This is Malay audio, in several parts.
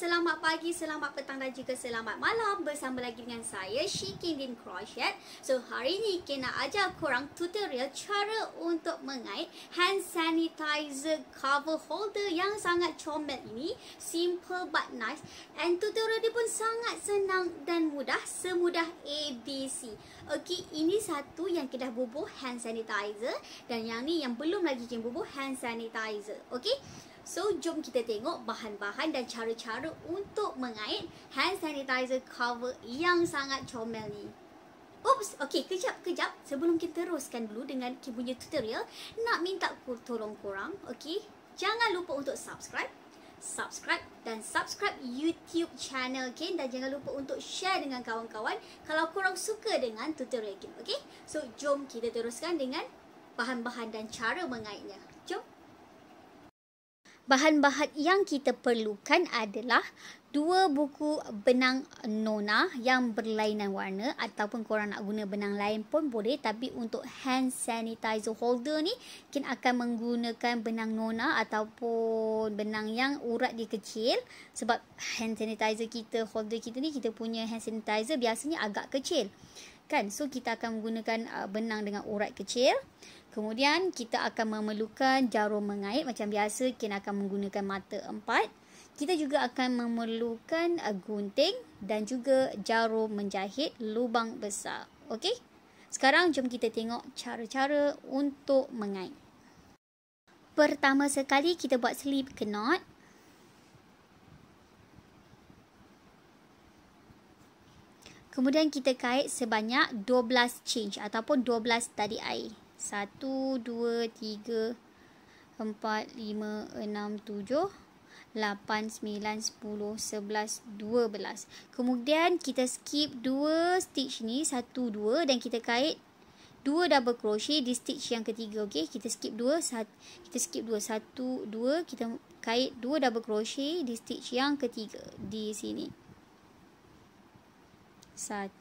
selamat pagi, selamat petang dan juga selamat malam. Bersama lagi dengan saya Shikin Din Crochet. So hari ni kita nak ajar korang tutorial cara untuk mengait hand sanitizer cover holder yang sangat comel ini. Simple but nice. And tutorial dia pun sangat senang dan mudah, semudah ABC. Okey, ini satu yang kita dah bubuh hand sanitizer dan yang ni yang belum lagi kita bubuh hand sanitizer. Okey. So, jom kita tengok bahan-bahan dan cara-cara untuk mengait hand sanitizer cover yang sangat comel ni. Oops, okey, kejap. Sebelum kita teruskan dulu dengan kita punya tutorial, nak minta tolong korang, okey? Jangan lupa untuk subscribe dan subscribe YouTube channel, okey? Dan jangan lupa untuk share dengan kawan-kawan kalau korang suka dengan tutorial ini, okey? So, jom kita teruskan dengan bahan-bahan dan cara mengaitnya. Jom. Bahan-bahan yang kita perlukan adalah 2 buku benang Nona yang berlainan warna, ataupun korang nak guna benang lain pun boleh, tapi untuk hand sanitizer holder ni kita akan menggunakan benang Nona ataupun benang yang urat dia kecil, sebab hand sanitizer kita, holder kita ni, kita punya hand sanitizer biasanya agak kecil kan, so kita akan menggunakan benang dengan urat kecil. Kemudian kita akan memerlukan jarum mengait macam biasa, kita akan menggunakan mata 4. Kita juga akan memerlukan gunting dan juga jarum menjahit lubang besar. Okey? Sekarang jom kita tengok cara-cara untuk mengait. Pertama sekali kita buat slip knot. Kemudian kita kait sebanyak 12 change ataupun 12 tali air. 1, 2, 3, 4, 5, 6, 7, 8, 9, 10, 11, 12. Kemudian kita skip 2 stitch ni, 1, 2, dan kita kait 2 double crochet di stitch yang ketiga. Okey, kita skip 2, 1, 2, kita kait 2 double crochet di stitch yang ketiga di sini. 1,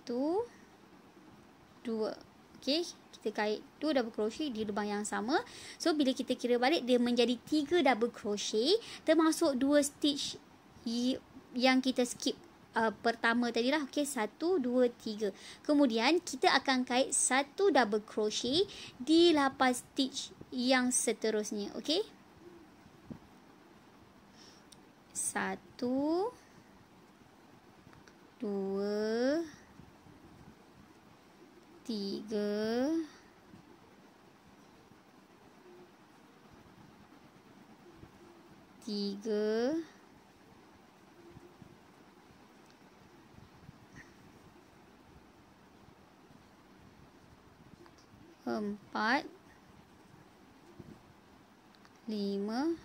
2. Okey, kita kait 2 double crochet di lubang yang sama. So, bila kita kira balik, dia menjadi 3 double crochet termasuk 2 stitch yang kita skip pertama tadi lah. Okey, 1, 2, 3. Kemudian, kita akan kait 1 double crochet di 8 stitch yang seterusnya. Okey. 1, 2, 3, 4, 5,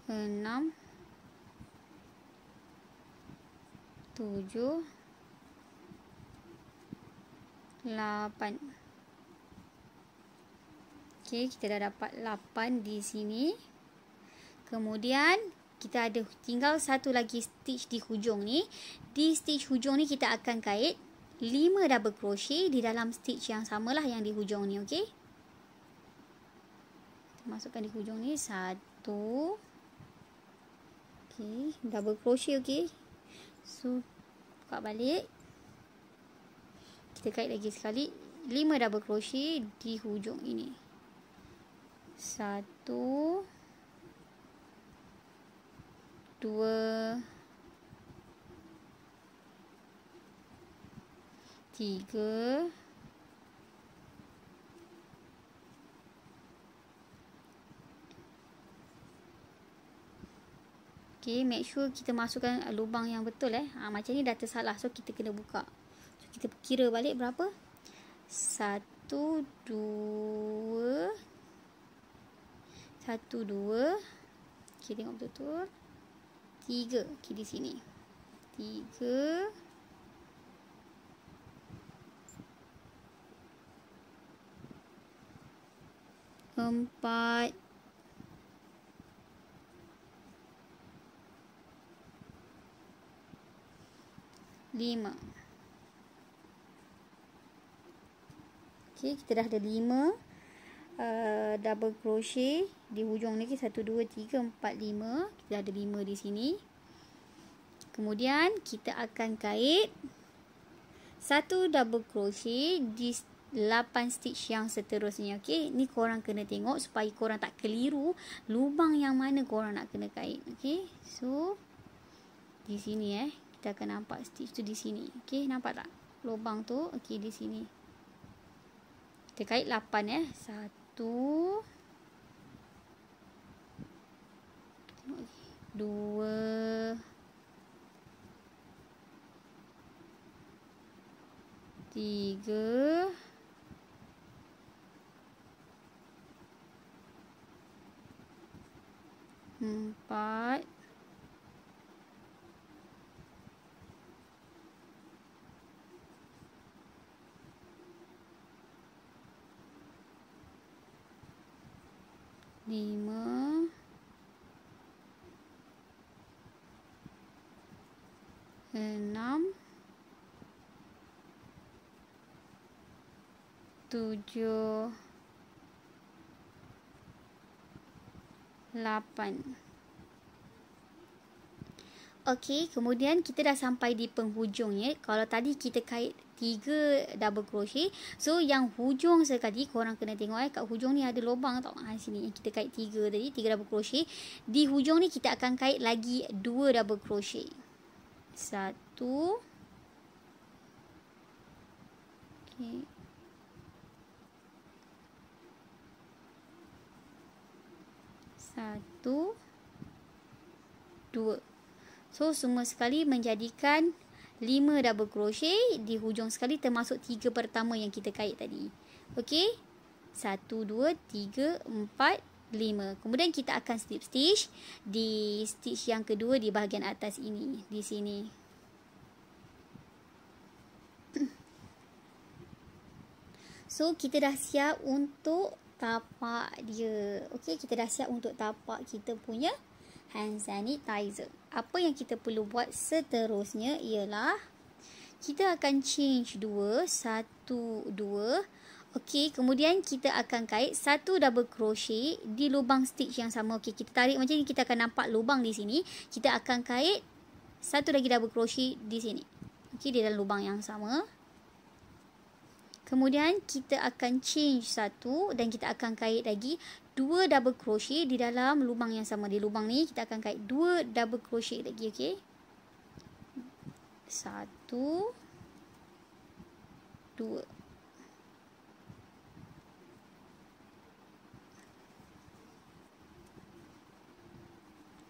6, 7, 8. Okey, kita dah dapat 8 di sini. Kemudian kita ada tinggal satu lagi stitch di hujung ni. Di stitch hujung ni kita akan kait 5 double crochet di dalam stitch yang samalah yang di hujung ni. Okey. Kita masukkan di hujung ni 1. Okey, double crochet. Okey. So, buka balik. Kita kait lagi sekali 5 double crochet di hujung ini. 1, 2, 3, 4. Okay, make sure kita masukkan lubang yang betul. Macam ni dah tersalah, so kita kena buka. Kita kira balik berapa? 1, 2. 1, 2. Okey, tengok betul-betul. 3. Okey, di sini. 3. 4. 5. Okey, kita dah ada 5. double crochet di hujung ni, 1 2 3 4 5. Kita ada 5 di sini. Kemudian kita akan kait 1 double crochet di 8 stitch yang seterusnya. Okey, ni korang kena tengok supaya korang tak keliru lubang yang mana korang nak kena kait. Okey, so di sini kita akan nampak stitch tu di sini. Okey, nampak tak lubang tu? Okey, di sini kita kait 8 1 2 3 4 5 6 7 8. Okey, kemudian kita dah sampai di penghujungnya. Kalau tadi kita kait 3 double crochet, so yang hujung sekali korang kena tengok kat hujung ni ada lubang tau. Sini kita kait 3 tadi, 3 double crochet. Di hujung ni kita akan kait lagi 2 double crochet. 1 okey. 1 2. So semua sekali menjadikan 5 double crochet di hujung sekali, termasuk 3 pertama yang kita kait tadi. Okey, 1 2 3 4 5. Kemudian kita akan slip stitch di stitch yang kedua di bahagian atas ini, di sini. So kita dah siap untuk tapak dia. Okey, kita dah siap untuk tapak kita punya hand sanitizer. Apa yang kita perlu buat seterusnya ialah kita akan change 2 1 2. Okey, kemudian kita akan kait 1 double crochet di lubang stitch yang sama. Okey, kita tarik macam ni, kita akan nampak lubang di sini. Kita akan kait 1 lagi double crochet di sini. Okey, di dalam lubang yang sama. Kemudian kita akan change 1 dan kita akan kait lagi 2 double crochet di dalam lubang yang sama. Di lubang ni kita akan kait 2 double crochet lagi. Okey, 1 2.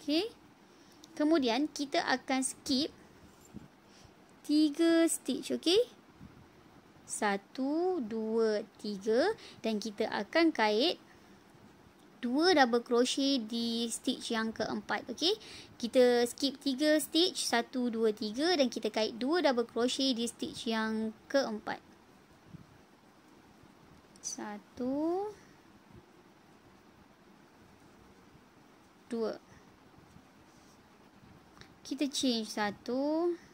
Okey, kemudian kita akan skip 3 stitch. Okey, 1 2 3 dan kita akan kait 2 double crochet di stitch yang keempat. Okey, kita skip 3 stitch 1 2 3 dan kita kait 2 double crochet di stitch yang keempat. 1 2. Kita change 1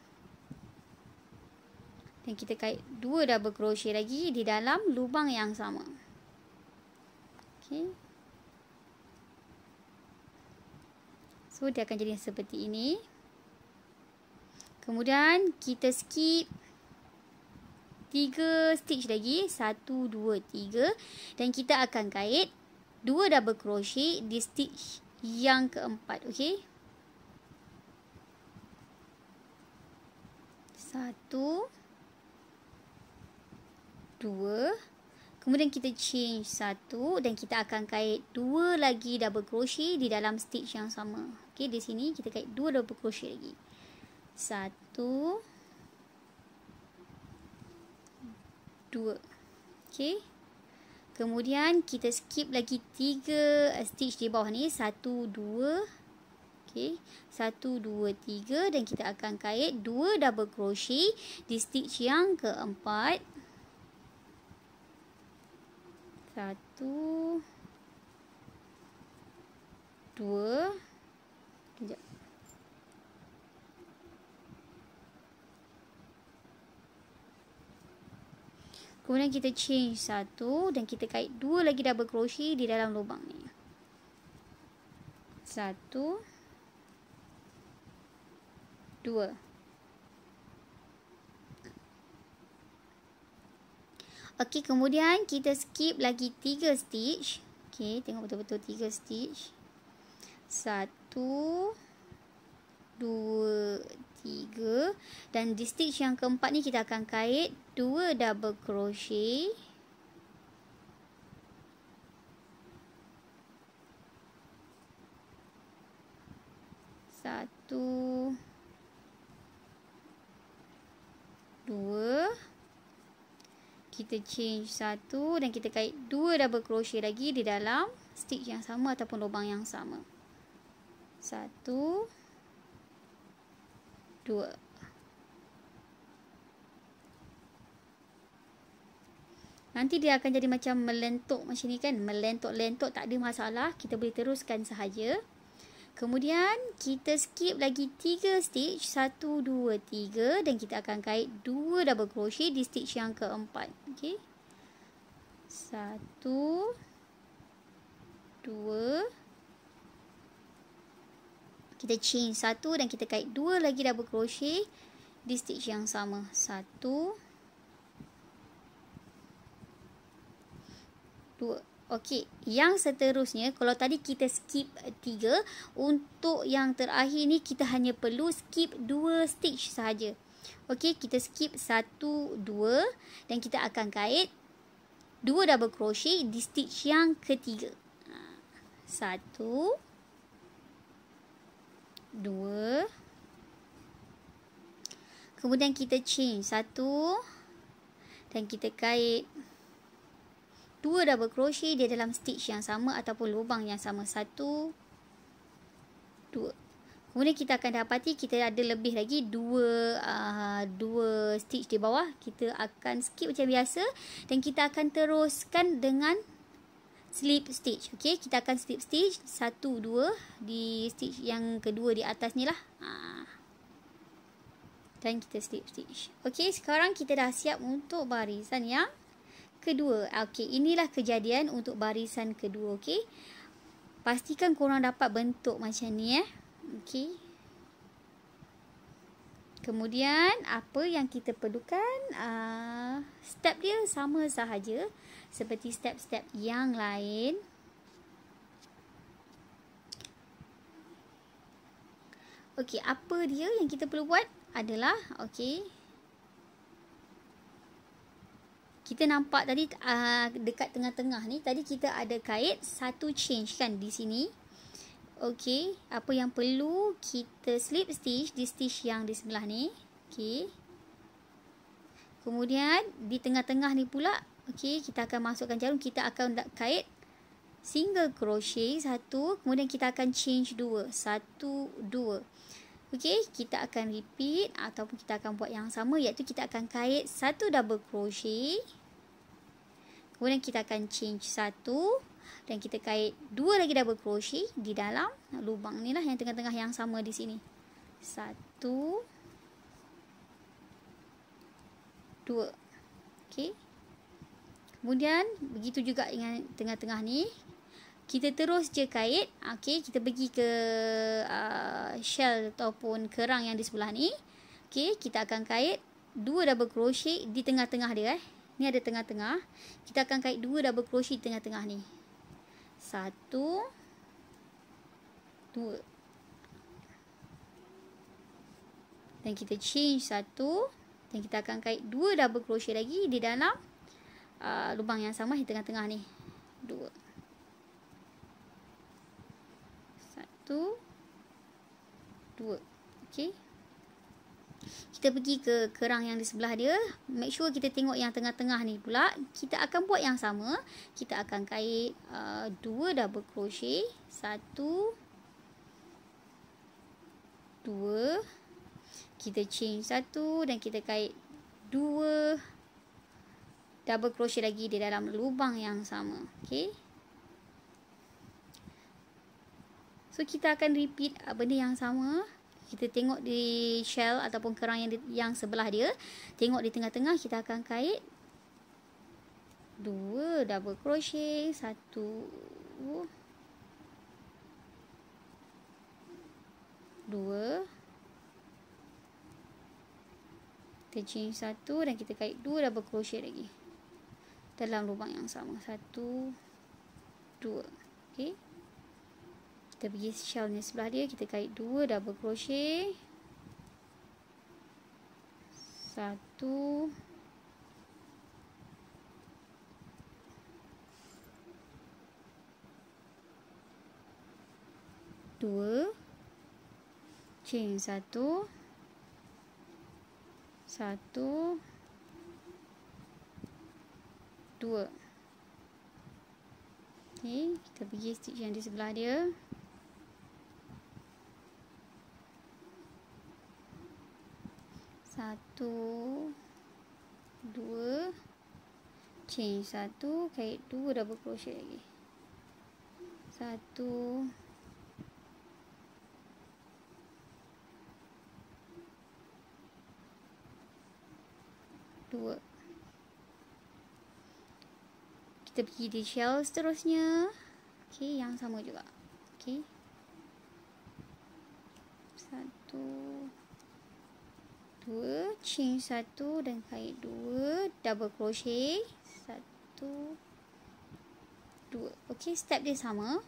dan kita kait 2 double crochet lagi di dalam lubang yang sama. Okey, so dia akan jadi seperti ini. Kemudian kita skip 3 stitch lagi 1 2 3 dan kita akan kait 2 double crochet di stitch yang keempat. Okey, 1 2. Kemudian kita change 1 dan kita akan kait 2 lagi double crochet di dalam stitch yang sama. Okey, di sini kita kait 2 double crochet lagi. 1 2. Okey, kemudian kita skip lagi 3 stitch di bawah ni, 1 2. Okey, 1 2 3 dan kita akan kait 2 double crochet di stitch yang keempat. 1 2. Sekejap. Kemudian kita change 1 dan kita kait 2 lagi double crochet di dalam lubang ni. 1 2. Okey, kemudian kita skip lagi 3 stitch. Okey, tengok betul-betul 3 stitch. 1 2 3 dan di stitch yang keempat ni kita akan kait 2 double crochet. Satu, 2. Kita change 1 dan kita kait 2 double crochet lagi di dalam stitch yang sama ataupun lubang yang sama. 1 2. Nanti dia akan jadi macam melentuk macam ni kan. Melentuk-lentuk tak ada masalah. Kita boleh teruskan sahaja. Kemudian kita skip lagi 3 stitch. 1, 2, 3. Dan kita akan kait 2 double crochet di stitch yang keempat. Okay. 1 2. Kita chain 1 dan kita kait 2 lagi double crochet di stitch yang sama. 1 2. Okey, yang seterusnya kalau tadi kita skip 3, untuk yang terakhir ni kita hanya perlu skip 2 stitch sahaja. Okey, kita skip 1 2 dan kita akan kait 2 double crochet di stitch yang ketiga. 1 2. Kemudian kita chain 1 dan kita kait 2 double crochet di dalam stitch yang sama ataupun lubang yang sama. 1 2. Kemudian kita akan dapati kita ada lebih lagi 2 stitch di bawah. Kita akan skip macam biasa dan kita akan teruskan dengan slip stitch. Okey, kita akan slip stitch 1 2 di stitch yang kedua di atas ni lah. Dan kita slip stitch. Okey, sekarang kita dah siap untuk barisan yang kedua. Okey, inilah kejadian untuk barisan kedua. Okey, pastikan korang dapat bentuk macam ni Okey. Kemudian apa yang kita perlukan, step dia sama sahaja seperti step-step yang lain. Okey, apa dia yang kita perlu buat adalah kita nampak tadi dekat tengah-tengah ni tadi kita ada kait satu change kan di sini. Okey, apa yang perlu kita slip stitch di stitch yang di sebelah ni. Okey. Kemudian di tengah-tengah ni pula, okey, kita akan masukkan jarum, kita akan kait single crochet 1, kemudian kita akan change 2. 1 2. Okey, kita akan repeat ataupun kita akan buat yang sama, iaitu kita akan kait 1 double crochet. Kemudian kita akan change 1 dan kita kait 2 lagi double crochet di dalam lubang ni lah yang tengah-tengah yang sama di sini. 1 2. Okey. Kemudian begitu juga dengan tengah-tengah ni. Kita terus je kait. Okey, kita pergi ke shell ataupun kerang yang di sebelah ni. Okey, kita akan kait 2 double crochet di tengah-tengah dia Ni ada tengah-tengah. Kita akan kait 2 double crochet di tengah-tengah ni. 1 2. Dan kita change 1 dan kita akan kait 2 double crochet lagi di dalam lubang yang sama di tengah-tengah ni. 2 1 2. Okey. Kita pergi ke kerang yang di sebelah dia. Make sure kita tengok yang tengah-tengah ni pula. Kita akan buat yang sama. Kita akan kait 2 double crochet. 1 2. Kita change 1 dan kita kait 2 double crochet lagi di dalam lubang yang sama. Okey. So kita akan repeat benda yang sama. Kita tengok di shell ataupun kerang yang sebelah dia. Tengok di tengah-tengah kita akan kait 2 double crochet, 1 2, kita chain 1 dan kita kait 2 double crochet lagi dalam lubang yang sama, 1 2. okey, kita pergi shell ni sebelah dia, kita kait 2 double crochet, 1 2, chain 1 1 2. okey, kita pergi stitch yang di sebelah dia, 1 2, chain 1, kait 2 double crochet lagi, 1 2. Kita pergi di shell seterusnya. okey, yang sama juga. okey, 1 2, chain 1 dan kait 2 double crochet, 1 2. okey, step dia sama.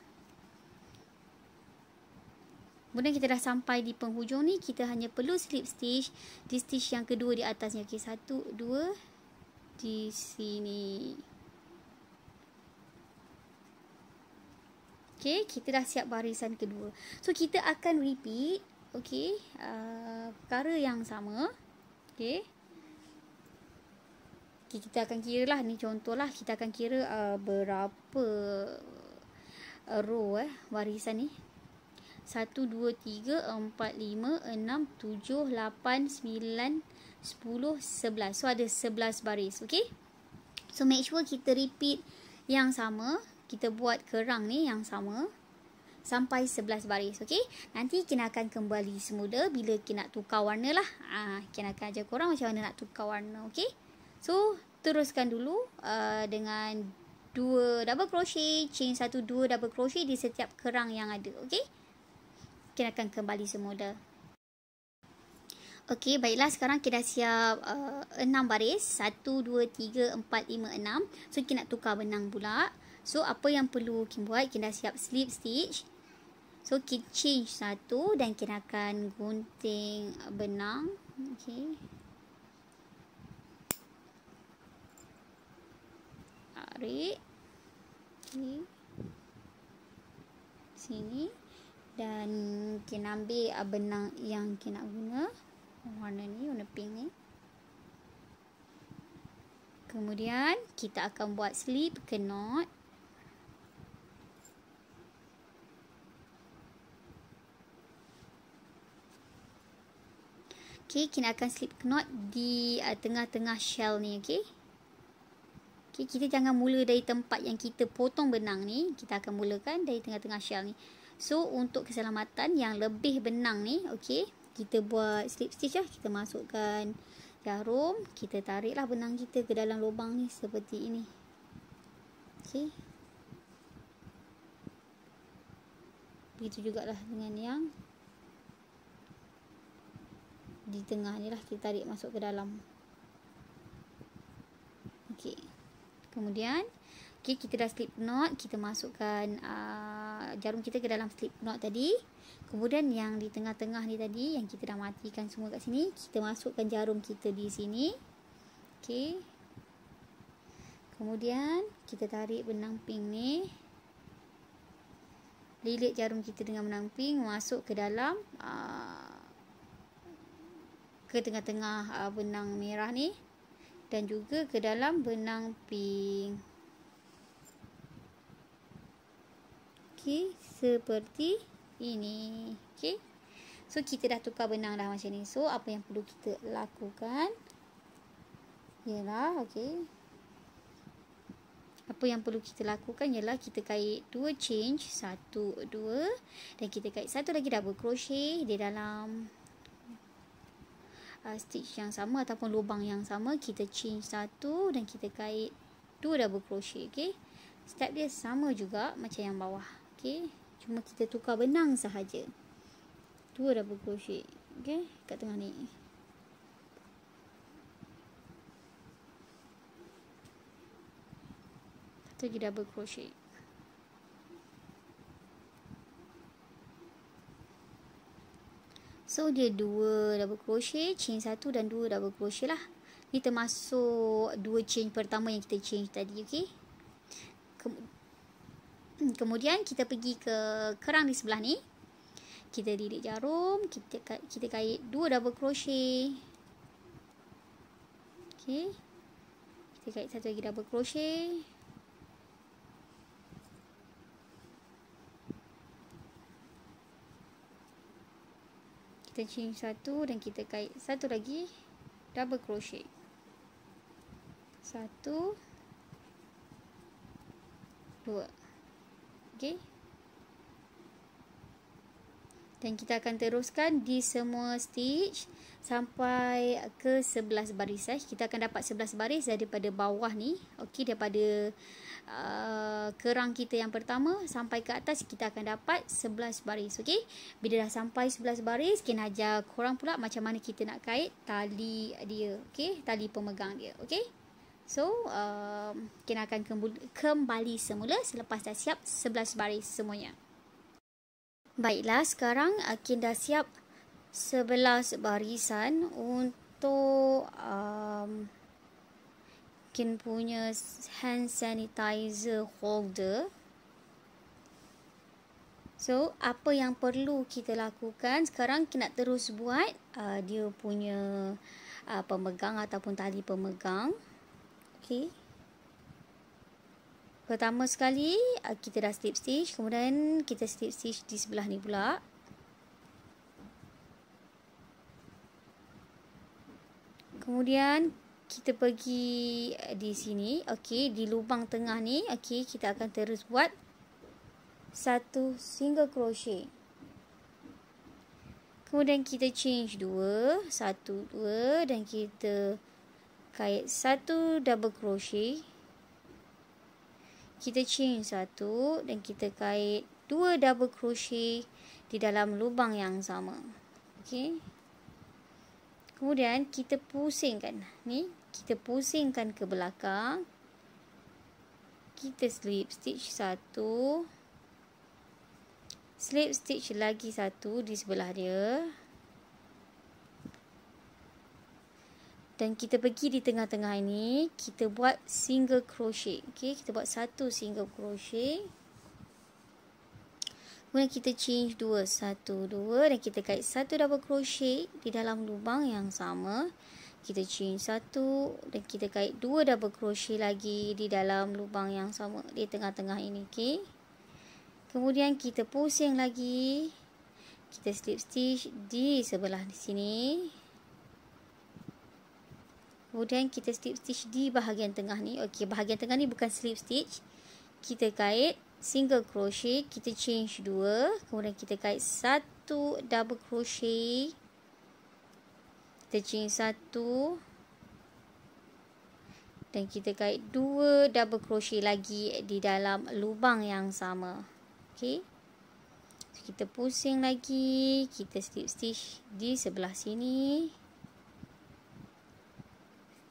Kemudian kita dah sampai di penghujung ni, kita hanya perlu slip stitch di stitch yang kedua di atasnya. okey, 1 2 di sini. okey, kita dah siap barisan kedua. So kita akan repeat, okey, perkara yang sama. okey, kita akan kira lah, ni contohlah, kita akan kira berapa row barisan ni. 1 2 3 4 5 6 7 8 9 10 11. So ada 11 baris. okey, so make sure kita repeat yang sama, kita buat kerang ni yang sama sampai 11 baris. okey, nanti Kina akan kembali semula bila Kina nak tukar warna lah. Kina akan ajar korang macam mana nak tukar warna. okey, so teruskan dulu dengan 2 double crochet, chain 1 2 double crochet di setiap kerang yang ada. okey, Kina akan kembali semula. okey, baiklah, sekarang kita dah siap 6 baris, 1 2 3 4 5 6. so Kina nak tukar benang pula. So apa yang perlu Kina buat, Kina dah siap slip stitch. So Kina change 1 dan Kina akan gunting benang. okey, tarik, okey, sini, dan Kina ambil benang yang Kina nak guna, warna ni, warna pink ni. Kemudian kita akan buat slip knot. okey, Kina akan slip knot di tengah-tengah shell ni. okey, kita jangan mula dari tempat yang kita potong benang ni, kita akan mulakan dari tengah-tengah shell ni. So untuk keselamatan yang lebih benang ni, okey, kita buat slip stitch lah. Kita masukkan jarum, kita tariklah benang kita ke dalam lubang ni seperti ini. okey, begitu jugalah dengan yang di tengah ni lah, kita tarik masuk ke dalam. okey, kemudian kita dah slip knot, kita masukkan jarum kita ke dalam slip knot tadi. Kemudian yang di tengah-tengah ni tadi, yang kita dah matikan semua kat sini, kita masukkan jarum kita di sini. okey, kemudian kita tarik benang pink ni, lilit jarum kita dengan benang pink masuk ke dalam ke tengah-tengah benang merah ni, dan juga ke dalam benang pink. okey, seperti ini. okey, so kita dah tukar benang dah macam ni. So apa yang perlu kita lakukan ialah, okey, apa yang perlu kita lakukan ialah kita kait 2 change, 1 2, dan kita kait satu lagi double crochet di dalam stitch yang sama ataupun lubang yang sama. Kita change 1 dan kita kait 2 double crochet. Okey, step dia sama juga macam yang bawah. Okey, cuma kita tukar benang sahaja. 2 double crochet. Okey, kat tengah ni. Satu lagi double crochet. So dia 2 double crochet, chain 1 dan 2 double crochet lah. Ni termasuk 2 chain pertama yang kita change tadi. Okey, kemudian kita pergi ke kerang di sebelah ni. Kita lilit jarum, kita kait 2 double crochet. Okey, kita kait satu lagi double crochet. Kita chain 1 dan kita kait satu lagi double crochet. 1 2. Okey, dan kita akan teruskan di semua stitch sampai ke 11 baris. Kita akan dapat 11 baris daripada bawah ni. Okey, daripada kerang kita yang pertama sampai ke atas kita akan dapat 11 baris. Okey, bila dah sampai 11 baris, Ken ajar korang pula macam mana kita nak kait tali dia. Okey, tali pemegang dia. Okey, so Ken akan kembali semula selepas dah siap 11 baris semuanya. Baiklah, sekarang Ken dah siap 11 barisan untuk Ken punya hand sanitizer holder. So, apa yang perlu kita lakukan sekarang, Ken nak terus buat dia punya pemegang ataupun tali pemegang. Okey, pertama sekali kita dah slip stitch, kemudian kita slip stitch di sebelah ni pula. Kemudian kita pergi di sini. Okey, di lubang tengah ni, okey, kita akan terus buat satu single crochet. Kemudian kita change 2, 1 2 dan kita kait satu double crochet. Kita chain 1 dan kita kait 2 double crochet di dalam lubang yang sama. Okey, kemudian kita pusingkan ni, kita pusingkan ke belakang. Kita slip stitch 1, slip stitch lagi 1 di sebelah dia, dan kita pergi di tengah-tengah ini, kita buat single crochet. Okey, kita buat satu single crochet. Kemudian kita change 2, 1 2 dan kita kait satu double crochet di dalam lubang yang sama. Kita chain 1 dan kita kait 2 double crochet lagi di dalam lubang yang sama di tengah-tengah ini. Okey, kemudian kita pusing lagi, kita slip stitch di sebelah sini. Kemudian kita slip stitch di bahagian tengah ni. Okey, bahagian tengah ni bukan slip stitch. Kita kait single crochet, kita change 2, kemudian kita kait satu double crochet. Kita chain 1 dan kita kait 2 double crochet lagi di dalam lubang yang sama. Okey, kita pusing lagi, kita slip stitch di sebelah sini.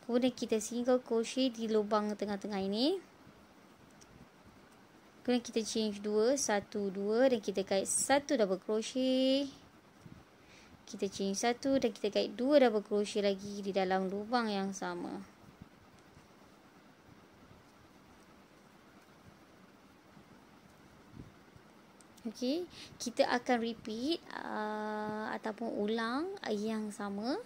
Kemudian kita single crochet di lubang tengah-tengah ini. Kemudian kita change 2, 1 2 dan kita kait satu double crochet. Kita chain 1 dan kita kait 2 double crochet lagi di dalam lubang yang sama. Okey, kita akan repeat ataupun ulang yang sama.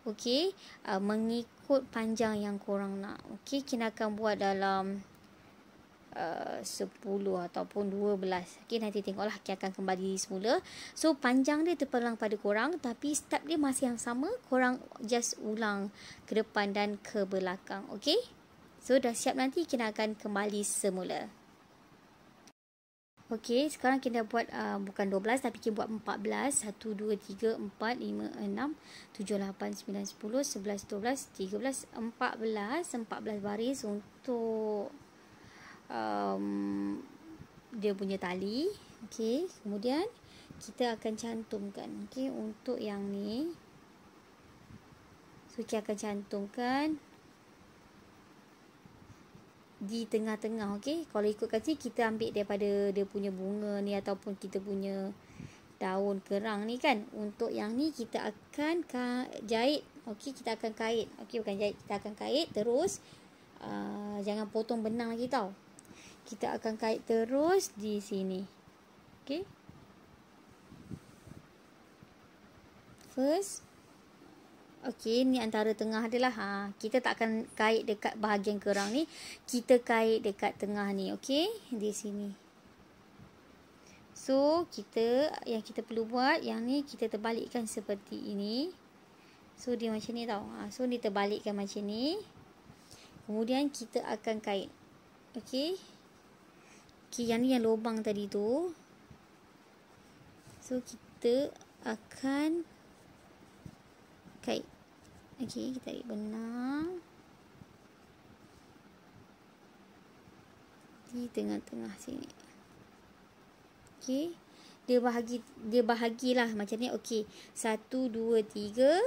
Okey, mengikut panjang yang korang nak. Okey, kita akan buat dalam 10 ataupun 12. Okey, nanti tengoklah, kita akan kembali semula. So, panjang dia terpulang pada korang, tapi step dia masih yang sama. Korang just ulang ke depan dan ke belakang. Okey, so dah siap, nanti kita akan kembali semula. Okey, sekarang kita buat bukan 12 tapi kita buat 14. 1 2 3 4 5 6 7 8 9 10 11 12 13 14 baris untuk dia punya tali. Okey, kemudian kita akan cantumkan untuk yang ni. So kita akan cantumkan di tengah-tengah. Okey, kalau ikutkan sini kita ambil daripada dia punya bunga ni ataupun kita punya daun kerang ni kan. Untuk yang ni kita akan jahit. Okey, kita akan kait. Okey, bukan jahit, kita akan kait terus. Jangan potong benang lagi tau. Kita akan kait terus di sini. Okey, first. Okey, ni antara tengah adalah kita tak akan kait dekat bahagian kerang ni. Kita kait dekat tengah ni. Okey, di sini. So, yang kita perlu buat, yang ni kita terbalikkan seperti ini. So, dia macam ni tau. So, dia terbalikkan macam ni. Kemudian kita akan kait. Okey. Okey, yang ni yang lubang tadi tu. So, kita akan kait. Okey, kita tarik benang di tengah-tengah sini. Okey, dia bahagilah macam ni. Okey, 1 2 3.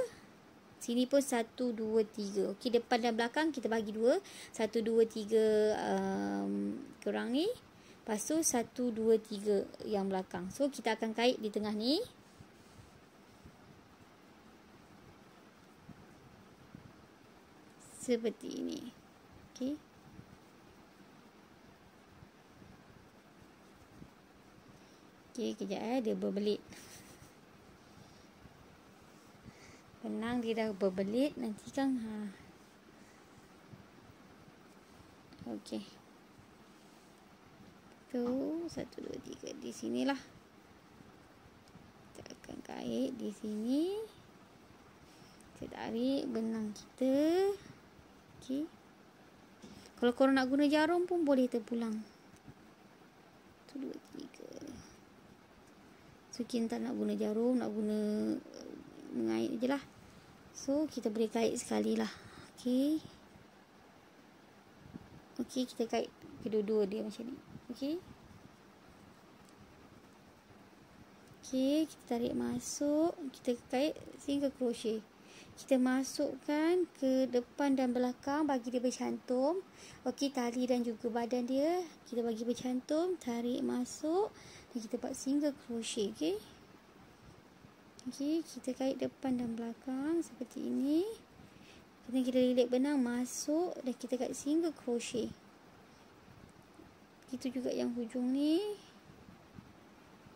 Sini pun 1 2 3. Okey, depan dan belakang kita bagi 2. 1 2 3 kerang ni. Lepas tu 1 2 3 yang belakang. So kita akan kait di tengah ni. Seperti ini. Okey. Okey, kejap dia berbelit. Benang dia dah berbelit nanti kan. Okey. Tu 1 2 3 di sinilah. Kita akan kait di sini. Kita tarik benang kita. Okey. Kalau korang nak guna jarum pun boleh terpulang. 1 2 3. So kita tak nak guna jarum, nak guna mengait je lah. So kita boleh kait sekali lah. Okey. Okey, kita kait kedua-dua dia macam ni. Okey. Okey, kita tarik masuk, kita kait single crochet. Kita masukkan ke depan dan belakang bagi dia bercantum. Okey, tali dan juga badan dia kita bagi bercantum, tarik masuk dan kita buat single crochet. Okey. Okey, kita kait depan dan belakang seperti ini. Kemudian kita lilit benang masuk dan kita kait single crochet. Itu juga yang hujung ni.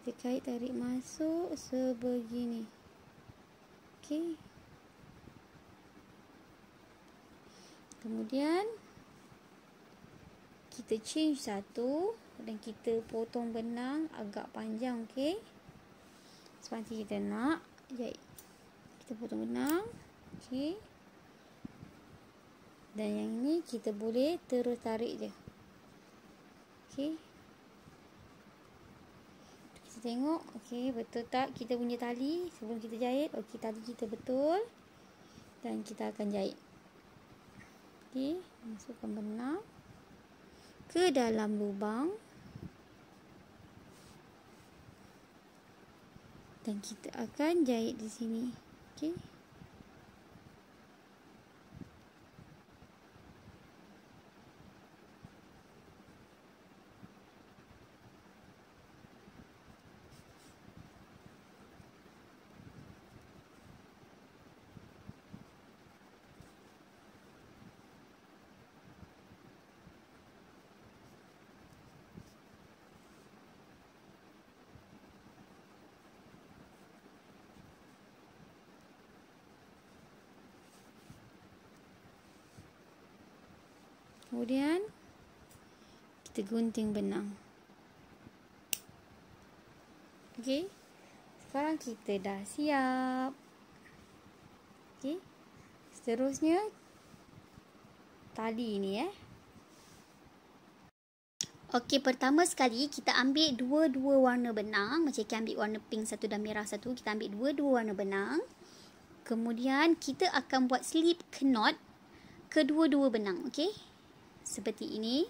Kita kait, tarik masuk sebegini. Okey. Kemudian kita change satu dan kita potong benang agak panjang. Okey. Seperti kita nak jahit. Kita potong benang. Okey. Dan yang ni kita boleh terus tarik je. Okey. Kita tengok. Okey, betul tak kita punya tali sebelum kita jahit? Okey, tali kita betul. Dan kita akan jahit. Okey, masukkan benang ke dalam lubang. Dan kita akan jahit di sini. Okey. Kemudian kita gunting benang. Okey. Sekarang kita dah siap. Okey. Seterusnya tali ni Okey, pertama sekali kita ambil dua-dua warna benang. Macam kita ambil warna pink satu dan merah satu. Kita ambil dua-dua warna benang. Kemudian kita akan buat slip knot kedua-dua benang. Okey, seperti ini.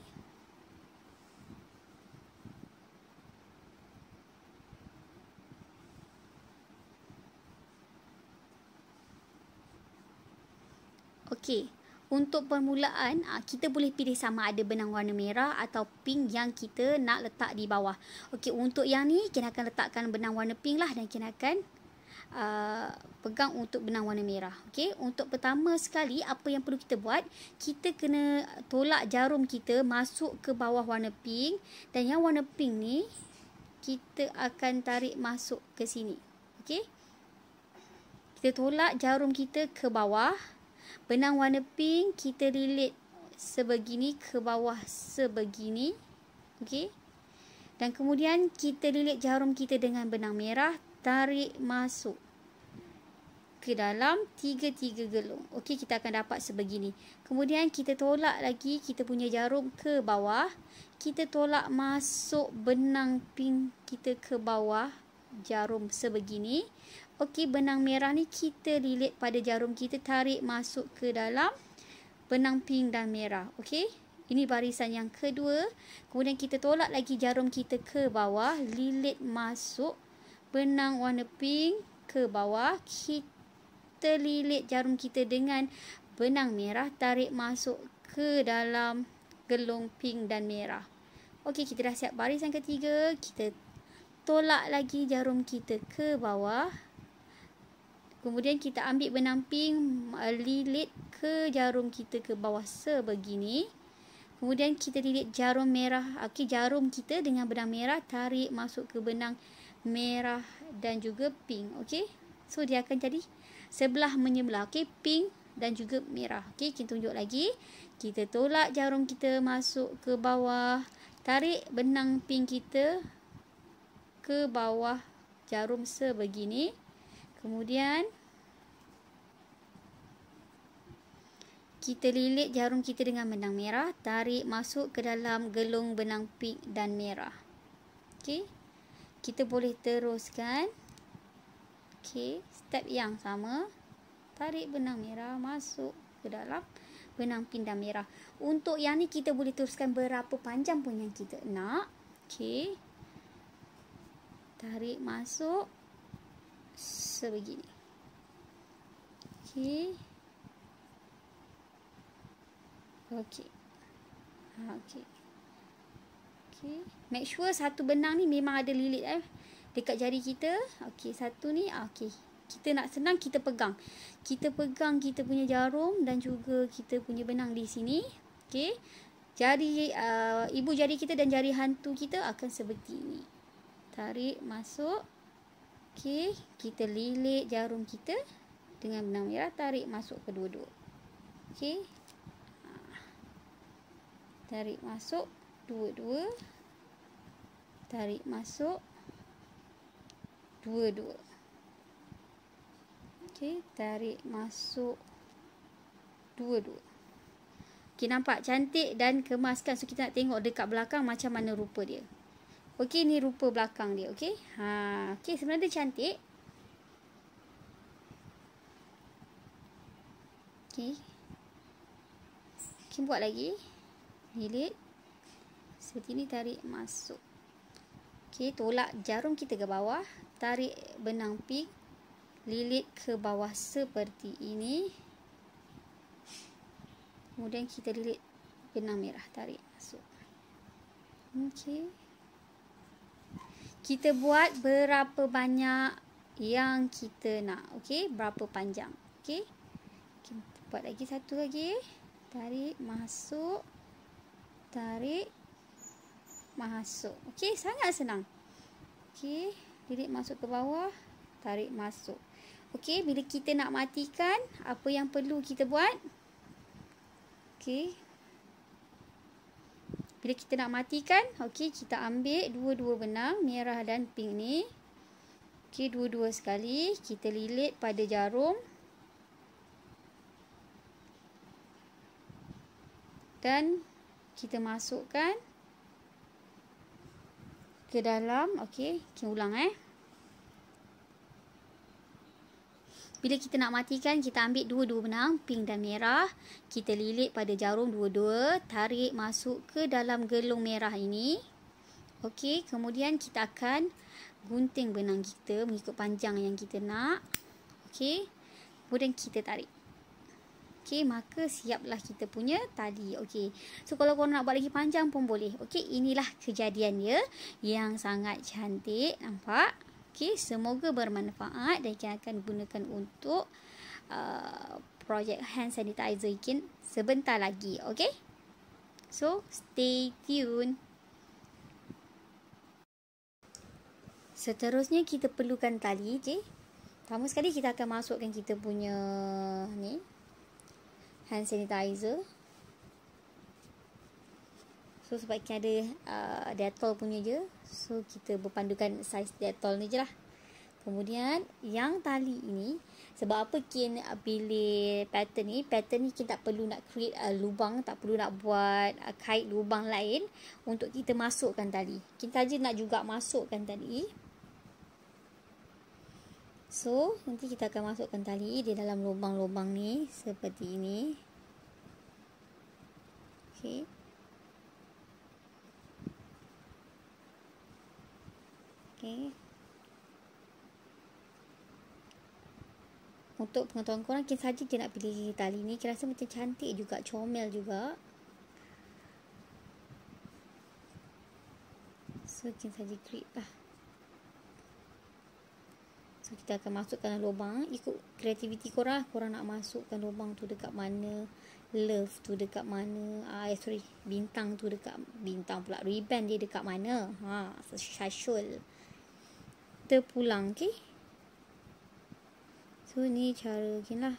Okey, untuk permulaan kita boleh pilih sama ada benang warna merah atau pink yang kita nak letak di bawah. Okey, untuk yang ni kita akan letakkan benang warna pink lah dan kita akan pegang untuk benang warna merah. Okey, untuk pertama sekali apa yang perlu kita buat, kita kena tolak jarum kita masuk ke bawah warna pink dan yang warna pink ni kita akan tarik masuk ke sini. Okey, kita tolak jarum kita ke bawah. Benang warna pink kita lilit sebegini ke bawah sebegini. Okey. Dan kemudian kita lilit jarum kita dengan benang merah, tarik masuk ke dalam 3 gelung. Okey, kita akan dapat sebegini. Kemudian kita tolak lagi kita punya jarum ke bawah. Kita tolak masuk benang pink kita ke bawah jarum sebegini. Okey, benang merah ni kita lilit pada jarum kita, tarik masuk ke dalam benang pink dan merah. Okey, ini barisan yang kedua. Kemudian kita tolak lagi jarum kita ke bawah, lilit masuk benang warna pink ke bawah. Kita lilit jarum kita dengan benang merah, tarik masuk ke dalam gelung pink dan merah. Okey, kita dah siap barisan ketiga. Kita tolak lagi jarum kita ke bawah. Kemudian kita ambil benang pink, lilit ke jarum kita ke bawah sebegini. Kemudian kita lilit jarum merah, okey, jarum kita dengan benang merah, tarik masuk ke benang merah dan juga pink. Okey, so dia akan jadi sebelah menyebelah. Okey, pink dan juga merah. Okey, kita tunjuk lagi. Kita tolak jarum kita masuk ke bawah, tarik benang pink kita ke bawah jarum sebegini. Kemudian kita lilit jarum kita dengan benang merah, tarik masuk ke dalam gelung benang pink dan merah. Okey, kita boleh teruskan. Okey, step yang sama. Tarik benang merah masuk ke dalam benang pink dan merah. Untuk yang ni kita boleh teruskan berapa panjang pun yang kita nak. Okey, tarik masuk sebegini. Okey. Okey. Okey. Okey. Make sure satu benang ni memang ada lilit dekat jari kita. Okey, satu ni okey. Kita nak senang kita pegang. Kita pegang kita punya jarum dan juga kita punya benang di sini. Okey. Jari ibu jari kita dan jari hantu kita akan seperti ini. Tarik masuk. Okey, kita lilit jarum kita dengan benang merah, tarik masuk kedua-dua. Okey. Tarik masuk dua-dua. Tarik masuk dua-dua. Okey, tarik masuk dua-dua. Okey, nampak cantik dan kemaskan. So kita nak tengok dekat belakang macam mana rupa dia. Okey, ni rupa belakang dia. Okey. Okey, sebenarnya dia cantik. Okey. Okey, buat lagi. Lilit. Seperti ni, tarik masuk. Okey, tolak jarum kita ke bawah, tarik benang pink, lilit ke bawah seperti ini. Kemudian kita lilit benang merah, tarik masuk. Okey. Kita buat berapa banyak yang kita nak. Okey, berapa panjang. Okey. Okay, buat lagi satu lagi. Tarik masuk. Tarik masuk. Okey, sangat senang. Okey, lilit masuk ke bawah, tarik masuk. Okey, bila kita nak matikan, apa yang perlu kita buat? Okey. Bila kita nak matikan, okey, kita ambil dua-dua benang merah dan pink ni. Okey, dua-dua sekali kita lilit pada jarum. Dan kita masukkan ke dalam. Okey, kita ulang Bila kita nak matikan, kita ambil dua-dua benang, pink dan merah. Kita lilit pada jarum dua-dua, tarik masuk ke dalam gelung merah ini. Okey, kemudian kita akan gunting benang kita mengikut panjang yang kita nak. Okey, kemudian kita tarik. Okey, maka siaplah kita punya tali. Okey, so kalau korang nak buat lagi panjang pun boleh. Okey, inilah kejadian dia yang sangat cantik. Nampak? Okey, semoga bermanfaat dan kita akan gunakan untuk projek hand sanitizer Ikin sebentar lagi. Okey, so stay tune. Seterusnya kita perlukan tali. Okay, pertama sekali kita akan masukkan kita punya ni hand sanitizer. So sebaiknya ada Dettol punya je. So kita berpandukan saiz Dettol ni je lah. Kemudian yang tali ini, sebab apa Kin pilih pattern ni kita tak perlu nak create lubang, tak perlu nak buat kait lubang lain untuk kita masukkan tali. Kita saja nak juga masukkan tali. So nanti kita akan masukkan tali di dalam lubang-lubang ni seperti ini. Okey. Okay. Untuk pengetahuan korang, kita saja je nak pilih tali ni. Kita rasa macam cantik juga, comel juga. So kita saja create lah. So kita akan masukkan lubang. Ikut kreativiti korang, korang nak masukkan lubang tu dekat mana, love tu dekat mana, bintang tu dekat, bintang pula, ribbon dia dekat mana. Syasyul terpulang. Okay, so ni cara lah.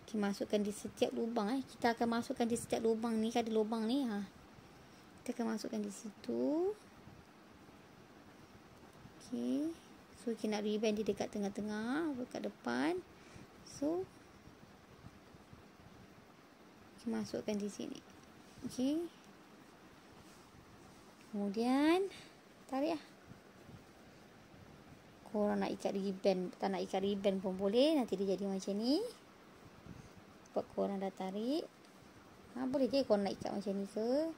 Okay, masukkan di setiap lubang. Kita akan masukkan di setiap lubang ni. Ada lubang ni. Kita akan masukkan di situ. Okay, so kita nak ribbon dia dekat tengah-tengah, dekat depan. So kita masukkan di sini. Okay, kemudian tarik lah. Korang nak ikat ribbon, tak nak ikat ribbon pun boleh. Nanti dia jadi macam ni. Sebab korang dah tarik. Boleh je korang nak ikat macam ni ke,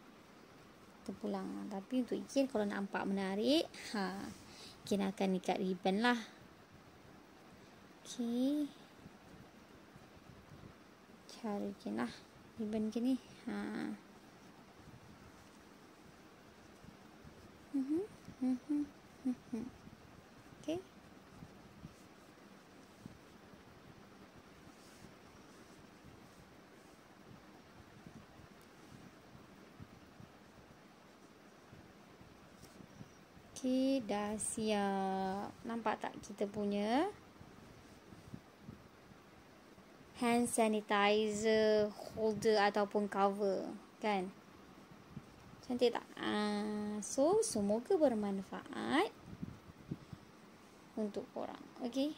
terpulang. Tapi untuk Ikin, kalau nak nampak menarik, Ikin akan ikat ribbon lah. Okay, cara Ikin lah ribbon Ikin ni. Okay. Okay, dah siap. Nampak tak kita punya hand sanitizer holder ataupun cover, kan? Cantik tak? So semoga bermanfaat untuk korang. Okay,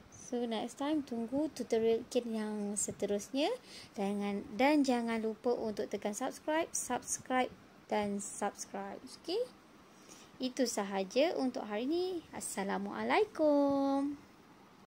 so next time tunggu tutorial Ikin yang seterusnya. Dan jangan lupa untuk tekan subscribe dan subscribe. Okay, itu sahaja untuk hari ini. Assalamualaikum.